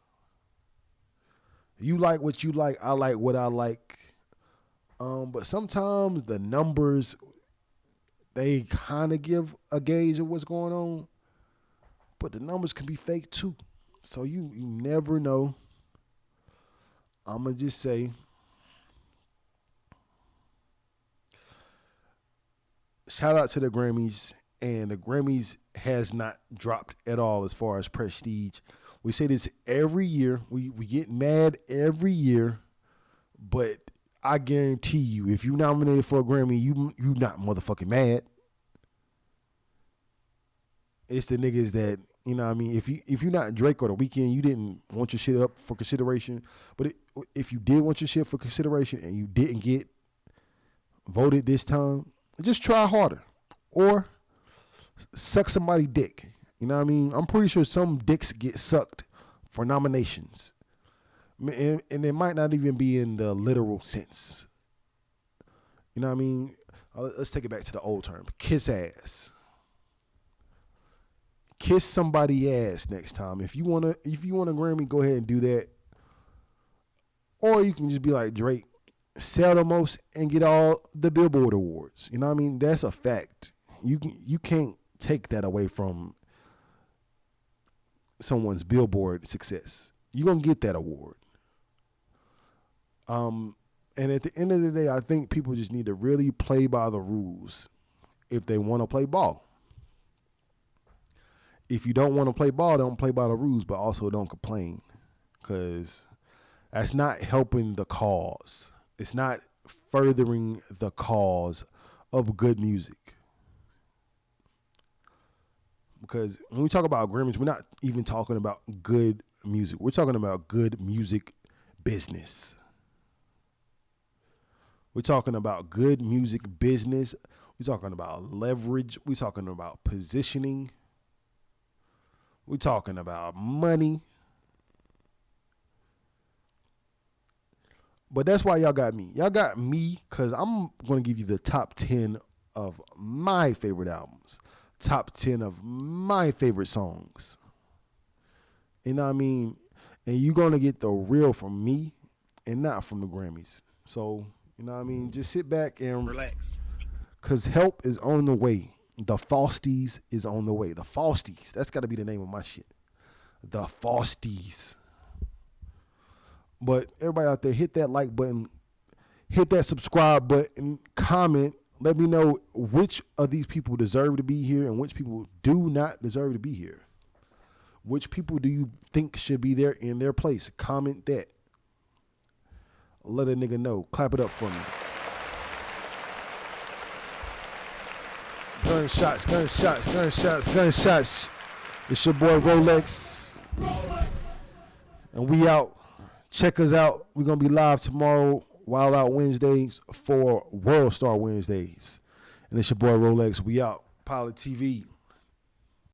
You like what you like, I like what I like. But sometimes the numbers, they kind of give a gauge of what's going on, but the numbers can be fake too. So you never know. I'm going to just say, shout out to the Grammys, and the Grammys has not dropped at all as far as prestige. We say this every year. We get mad every year, but I guarantee you, if you nominated for a Grammy, you not motherfucking mad. It's the niggas that, you know what I mean? If you're not Drake or The Weeknd, you didn't want your shit up for consideration. But if you did want your shit for consideration and you didn't get voted this time, just try harder. Or suck somebody dick. You know what I mean? I'm pretty sure some dicks get sucked for nominations. And it might not even be in the literal sense. You know what I mean? Let's take it back to the old term. Kiss ass. Kiss somebody ass next time. If you want a Grammy, go ahead and do that. Or you can just be like Drake, sell the most and get all the Billboard awards. You know what I mean? That's a fact. You can't take that away from someone's Billboard success. You're going to get that award. And at the end of the day, I think people just need to really play by the rules if they want to play ball. If you don't want to play ball, don't play by the rules, but also don't complain, because that's not helping the cause. It's not furthering the cause of good music. Because when we talk about Grammys, we're not even talking about good music. We're talking about good music business. We're talking about good music business. We're talking about leverage. We're talking about positioning. We're talking about money. But that's why y'all got me. Y'all got me because I'm going to give you the top 10 of my favorite albums. Top 10 of my favorite songs. You know what I mean? And you're going to get the real from me and not from the Grammys. So, you know what I mean? Just sit back and Relax. Because help is on the way. The Frosties is on the way. The Frosties. That's got to be the name of my shit. The Frosties. But everybody out there, hit that like button. Hit that subscribe button. Comment. Let me know which of these people deserve to be here and which people do not deserve to be here. Which people do you think should be there in their place? Comment that. Let a nigga know. Clap it up for me. Gunshots, gunshots, gunshots, gunshots. It's your boy Rolex. And we out. Check us out. We're going to be live tomorrow, Wild Out Wednesdays, for World Star Wednesdays. And it's your boy Rolex. We out. Pilot TV.